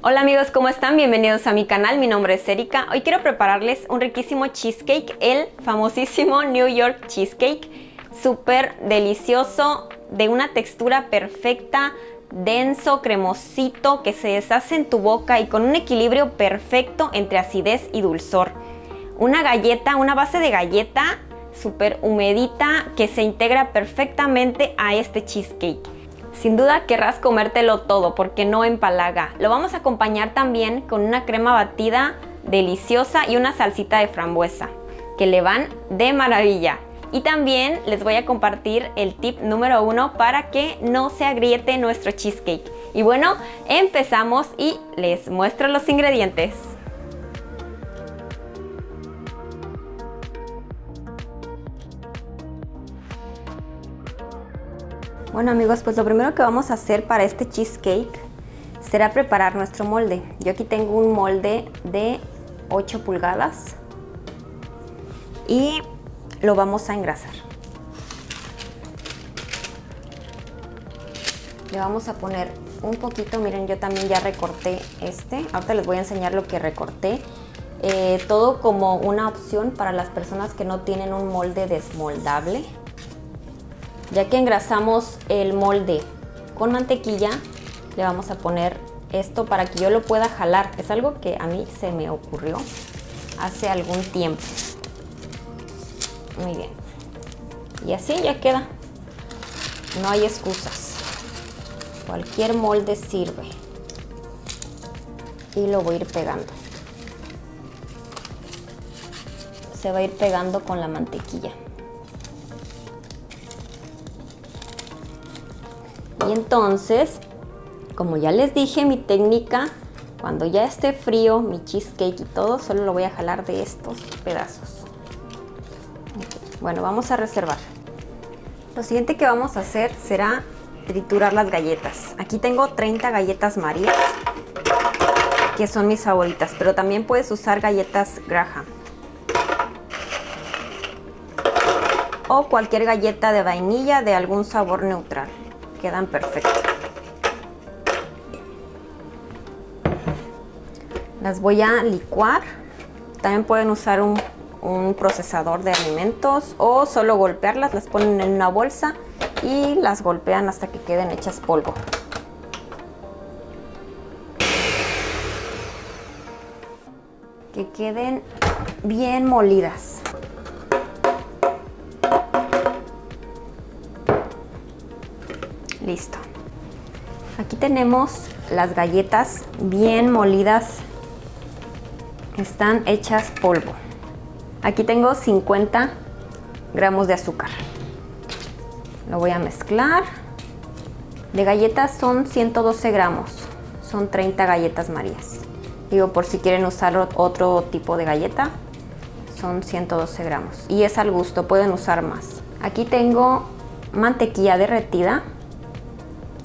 Hola amigos, ¿cómo están? Bienvenidos a mi canal, mi nombre es Erika. Hoy quiero prepararles un riquísimo cheesecake, el famosísimo New York Cheesecake. Súper delicioso, de una textura perfecta, denso, cremosito, que se deshace en tu boca y con un equilibrio perfecto entre acidez y dulzor. Una galleta, una base de galleta súper humedita que se integra perfectamente a este cheesecake. Sin duda querrás comértelo todo porque no empalaga. Lo vamos a acompañar también con una crema batida deliciosa y una salsita de frambuesa que le van de maravilla. Y también les voy a compartir el tip número 1 para que no se agriete nuestro cheesecake. Y bueno, empezamos y les muestro los ingredientes. Bueno amigos, pues lo primero que vamos a hacer para este cheesecake será preparar nuestro molde. Yo aquí tengo un molde de 8 pulgadas y lo vamos a engrasar. Le vamos a poner un poquito, miren, yo también ya recorté este. Ahorita les voy a enseñar lo que recorté. Todo como una opción para las personas que no tienen un molde desmoldable. Ya que engrasamos el molde con mantequilla, le vamos a poner esto para que yo lo pueda jalar. Es algo que a mí se me ocurrió hace algún tiempo. Muy bien. Y así ya queda. No hay excusas. Cualquier molde sirve. Y lo voy a ir pegando. Se va a ir pegando con la mantequilla. Y entonces, como ya les dije, mi técnica, cuando ya esté frío mi cheesecake y todo, solo lo voy a jalar de estos pedazos. Bueno, vamos a reservar. Lo siguiente que vamos a hacer será triturar las galletas. Aquí tengo 30 galletas Marías, que son mis favoritas, pero también puedes usar galletas Graham. O cualquier galleta de vainilla de algún sabor neutral. Quedan perfectas. Las voy a licuar. También pueden usar un procesador de alimentos o solo golpearlas. Las ponen en una bolsa y las golpean hasta que queden hechas polvo. Que queden bien molidas. Listo. Aquí tenemos las galletas bien molidas. Están hechas polvo. Aquí tengo 50 gramos de azúcar. Lo voy a mezclar. De galletas son 112 gramos. Son 30 galletas Marías. Digo, por si quieren usar otro tipo de galleta, son 112 gramos. Y es al gusto, pueden usar más. Aquí tengo mantequilla derretida.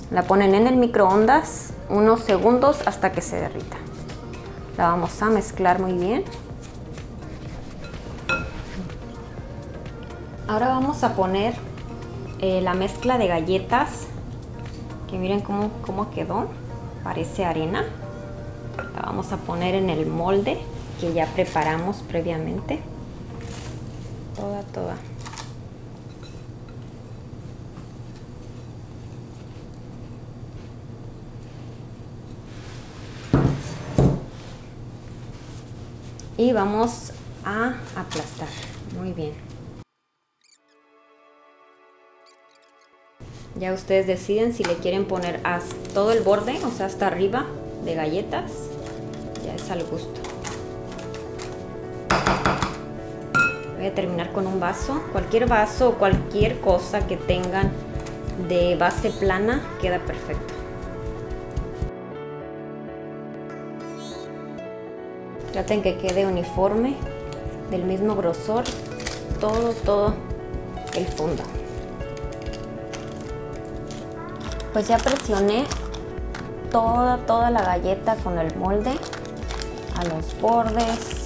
La ponen en el microondas unos segundos hasta que se derrita. La vamos a mezclar muy bien. Ahora vamos a poner la mezcla de galletas, que miren cómo quedó, parece arena. La vamos a poner en el molde que ya preparamos previamente. Toda. Y vamos a aplastar. Muy bien. Ya ustedes deciden si le quieren poner todo el borde, o sea, hasta arriba de galletas. Ya es al gusto. Voy a terminar con un vaso. Cualquier vaso o cualquier cosa que tengan de base plana queda perfecto. Traten que quede uniforme, del mismo grosor, todo el fondo. Pues ya presioné toda la galleta con el molde a los bordes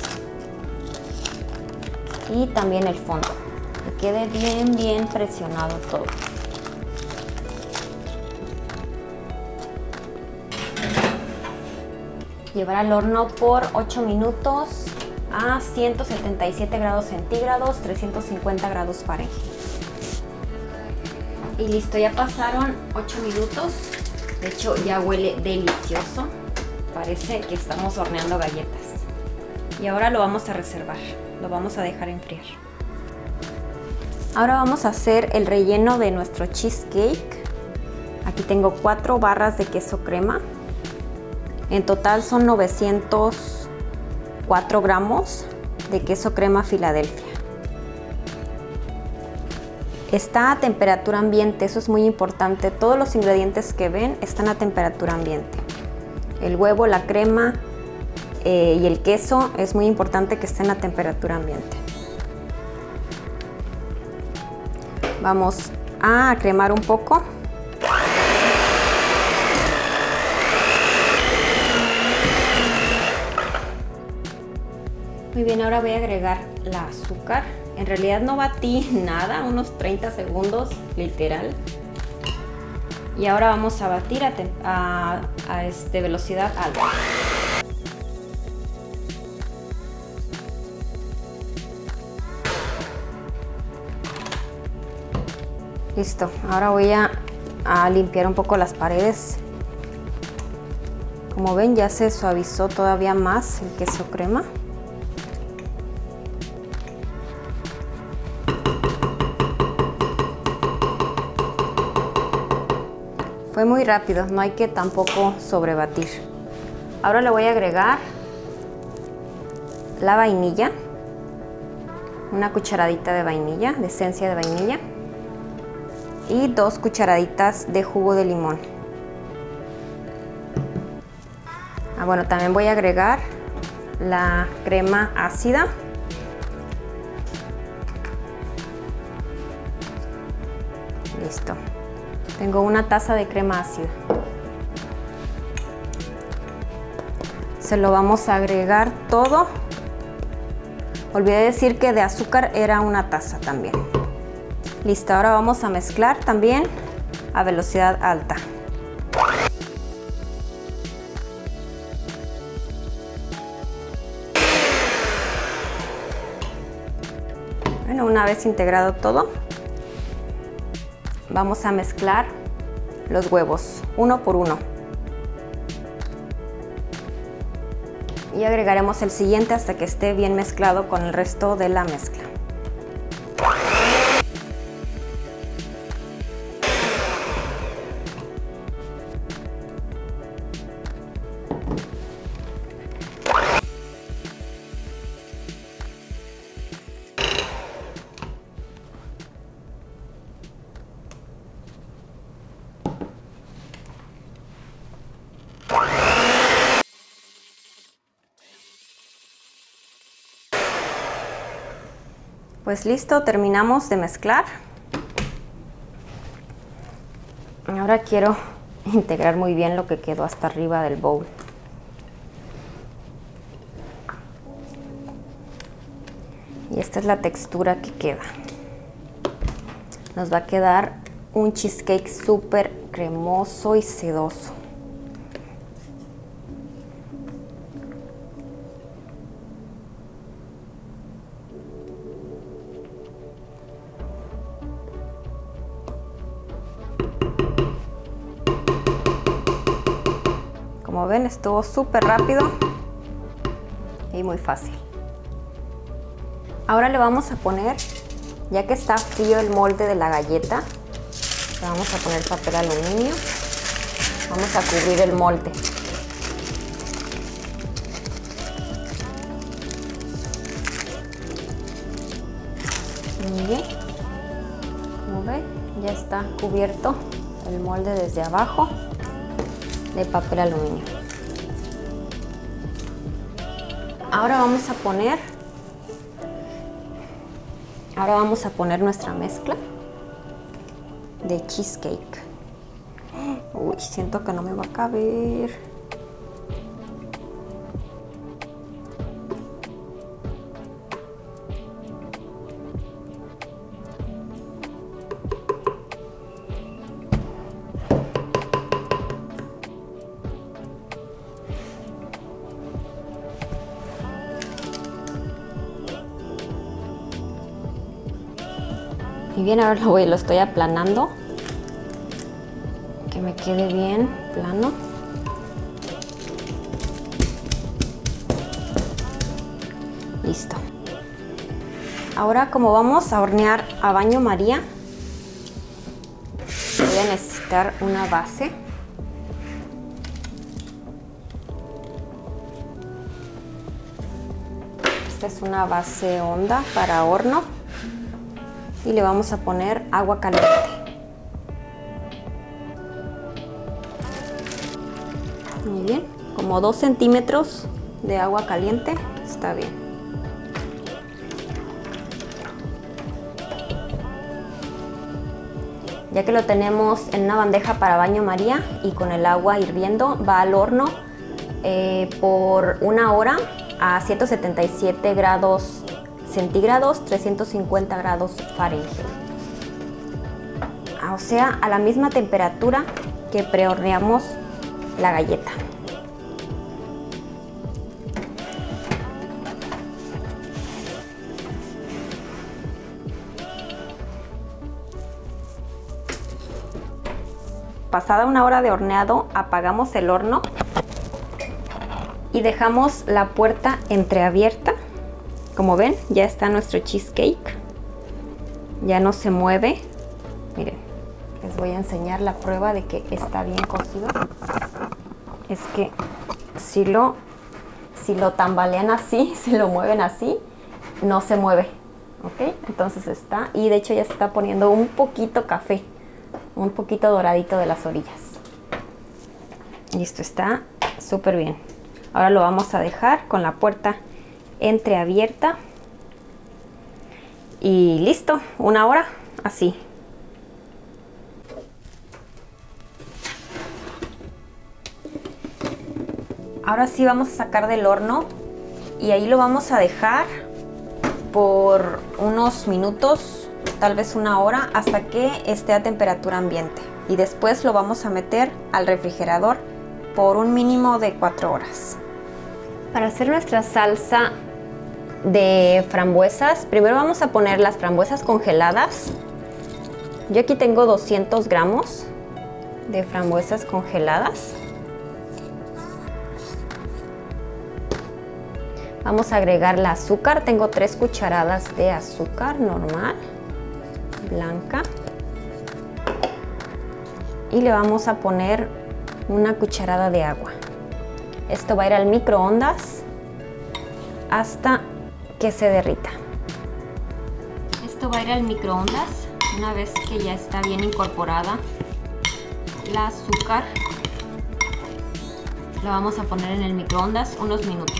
y también el fondo. Que quede bien presionado todo. llevar al horno por 8 minutos a 177 grados centígrados, 350 grados Fahrenheit. Y listo, ya pasaron 8 minutos. De hecho, ya huele delicioso. Parece que estamos horneando galletas. Y ahora lo vamos a reservar. Lo vamos a dejar enfriar. Ahora vamos a hacer el relleno de nuestro cheesecake. Aquí tengo 4 barras de queso crema. En total son 904 gramos de queso crema Filadelfia. Está a temperatura ambiente, eso es muy importante. Todos los ingredientes que ven están a temperatura ambiente. El huevo, la crema y el queso es muy importante que estén a temperatura ambiente. Vamos a cremar un poco. Muy bien, ahora voy a agregar el azúcar. En realidad no batí nada, unos 30 segundos, literal. Y ahora vamos a batir a velocidad alta. Listo, ahora voy a limpiar un poco las paredes. Como ven, ya se suavizó todavía más el queso crema. Fue muy rápido, no hay que tampoco sobrebatir. Ahora le voy a agregar la vainilla, una cucharadita de vainilla, de esencia de vainilla, y 2 cucharaditas de jugo de limón. Bueno, también voy a agregar la crema ácida. Listo. Tengo una taza de crema ácida. Se lo vamos a agregar todo. Olvidé decir que de azúcar era una taza también. Listo, ahora vamos a mezclar también a velocidad alta. Bueno, una vez integrado todo, vamos a mezclar los huevos uno por uno. Y agregaremos el siguiente hasta que esté bien mezclado con el resto de la mezcla. Pues listo, terminamos de mezclar. Ahora quiero integrar muy bien lo que quedó hasta arriba del bowl. Y esta es la textura que queda. Nos va a quedar un cheesecake súper cremoso y sedoso. Como ven, estuvo súper rápido y muy fácil. Ahora le vamos a poner, ya que está frío el molde de la galleta, le vamos a poner papel aluminio. Vamos a cubrir el molde. Muy bien. Como ven, ya está cubierto el molde desde abajo de papel aluminio. Ahora vamos a poner nuestra mezcla de cheesecake. Uy, siento que no me va a caber. Muy bien, ahora lo estoy aplanando. Que me quede bien plano. Listo. Ahora, como vamos a hornear a baño María, voy a necesitar una base. Esta es una base honda para horno y le vamos a poner agua caliente. Muy bien, como 2 centímetros de agua caliente está bien. Ya que lo tenemos en una bandeja para baño María y con el agua hirviendo, va al horno por 1 hora a 177 grados centígrados, 350 grados Fahrenheit. O sea, a la misma temperatura que prehorneamos la galleta. Pasada 1 hora de horneado, apagamos el horno y dejamos la puerta entreabierta. Como ven, ya está nuestro cheesecake. Ya no se mueve. Miren, les voy a enseñar la prueba de que está bien cocido. Es que si lo tambalean así, si lo mueven así, no se mueve. ¿Ok? Entonces está, y de hecho ya se está poniendo un poquito café. Un poquito doradito de las orillas. Listo, está súper bien. Ahora lo vamos a dejar con la puerta entreabierta. Y listo, 1 hora, así. Ahora sí vamos a sacar del horno y ahí lo vamos a dejar por unos minutos, tal vez 1 hora, hasta que esté a temperatura ambiente. Y después lo vamos a meter al refrigerador por un mínimo de 4 horas. Para hacer nuestra salsa de frambuesas, primero vamos a poner las frambuesas congeladas. Yo aquí tengo 200 gramos de frambuesas congeladas. Vamos a agregar el azúcar. Tengo 3 cucharadas de azúcar normal, blanca. Y le vamos a poner 1 cucharada de agua. Esto va a ir al microondas hasta que se derrita. Esto va a ir al microondas una vez que ya está bien incorporada el azúcar. Lo vamos a poner en el microondas unos minutos.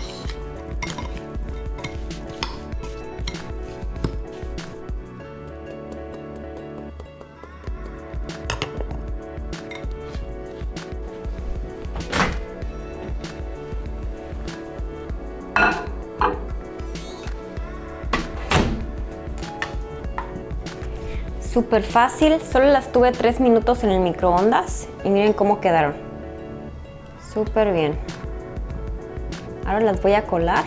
Súper fácil, solo las tuve 3 minutos en el microondas y miren cómo quedaron. Súper bien. Ahora las voy a colar.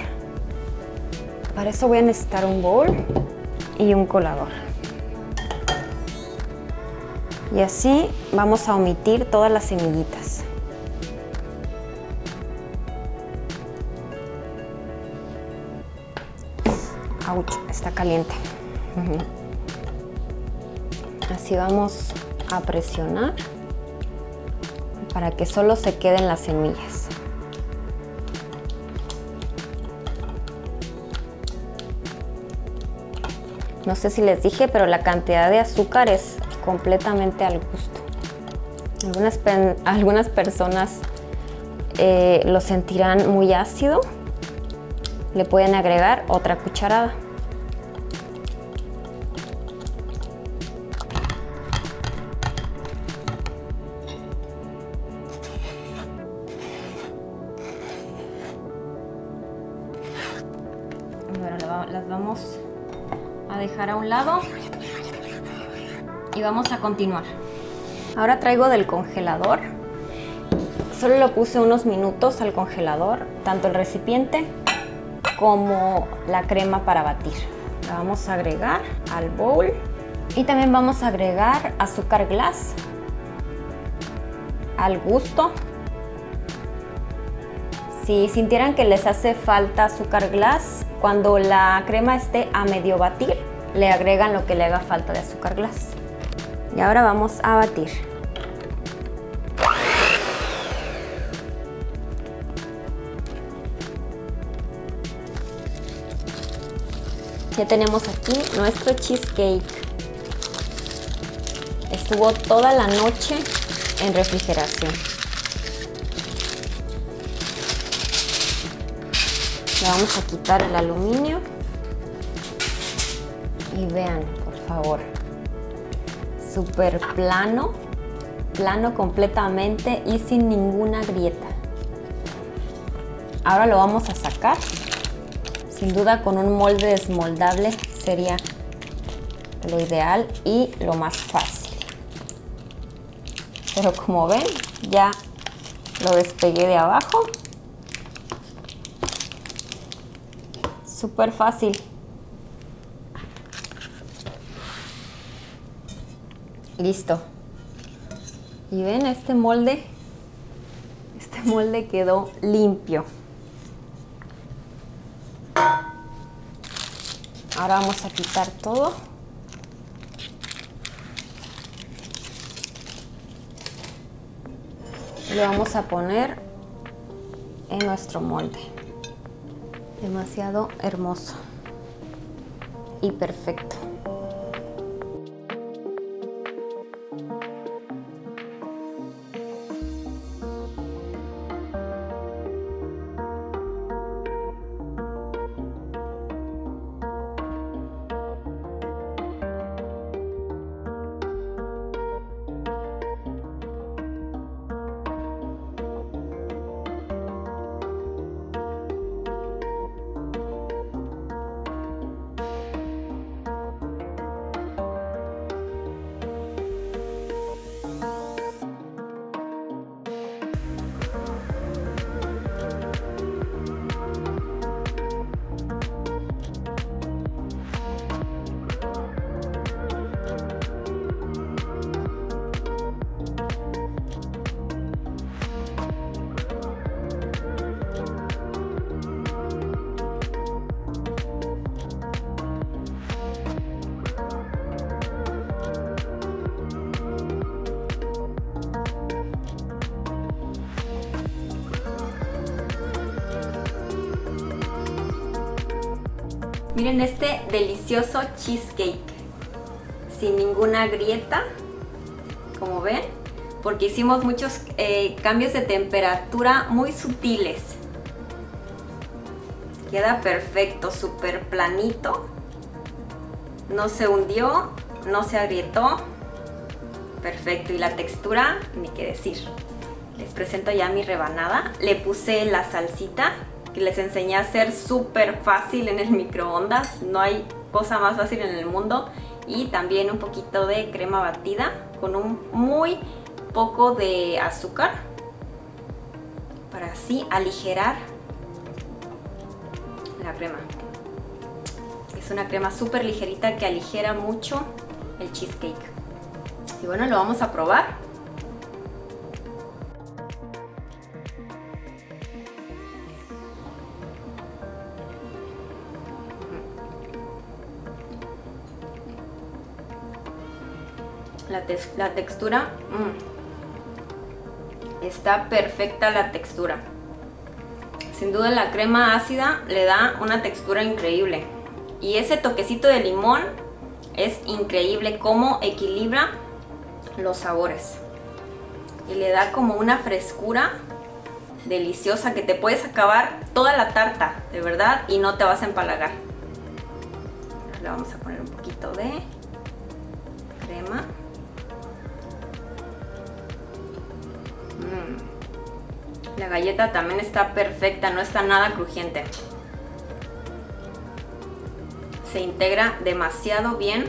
Para eso voy a necesitar un bowl y un colador. Y así vamos a omitir todas las semillitas. Ouch, está caliente. Así vamos a presionar para que solo se queden las semillas. No sé si les dije, pero la cantidad de azúcar es completamente al gusto. Algunas personas lo sentirán muy ácido. Le pueden agregar otra cucharada. Bueno, las vamos a dejar a un lado y vamos a continuar. Ahora traigo del congelador. Solo lo puse unos minutos al congelador, tanto el recipiente como la crema para batir. La vamos a agregar al bowl Y también vamos a agregar azúcar glass al gusto. Si sintieran que les hace falta azúcar glass, cuando la crema esté a medio batir, le agregan lo que le haga falta de azúcar glass. Y ahora vamos a batir. Ya tenemos aquí nuestro cheesecake. Estuvo toda la noche en refrigeración. Le vamos a quitar el aluminio. Y vean, por favor. Súper plano. Plano completamente y sin ninguna grieta. Ahora lo vamos a sacar. Sin duda con un molde desmoldable sería lo ideal y lo más fácil. Pero como ven, ya lo despegué de abajo. Súper fácil. Listo. Y ven, este molde quedó limpio. Ahora vamos a quitar todo. Y lo vamos a poner en nuestro molde. Demasiado hermoso y perfecto. Miren este delicioso cheesecake, sin ninguna grieta, como ven, porque hicimos muchos cambios de temperatura muy sutiles. Queda perfecto, súper planito, no se hundió, no se agrietó, perfecto. Y la textura, ni qué decir. Les presento ya mi rebanada, le puse la salsita que les enseñé a hacer súper fácil en el microondas, no hay cosa más fácil en el mundo. Y también un poquito de crema batida con un muy poco de azúcar para así aligerar la crema. Es una crema súper ligerita que aligera mucho el cheesecake. Y bueno, lo vamos a probar. La textura, está perfecta la textura. Sin duda la crema ácida le da una textura increíble. Y ese toquecito de limón es increíble cómo equilibra los sabores. Y le da como una frescura deliciosa que te puedes acabar toda la tarta, de verdad, y no te vas a empalagar. Le vamos a poner un poquito de crema. La galleta también está perfecta, no está nada crujiente. Se integra demasiado bien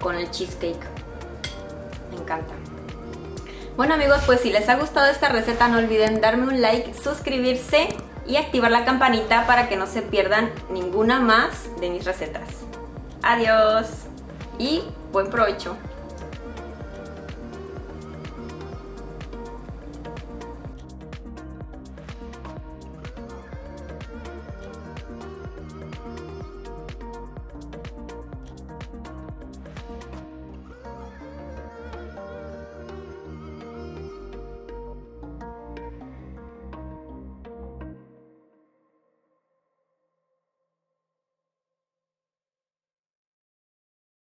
con el cheesecake. Me encanta. Bueno amigos, pues si les ha gustado esta receta no olviden darme un like, suscribirse y activar la campanita para que no se pierdan ninguna más de mis recetas. Adiós y buen provecho.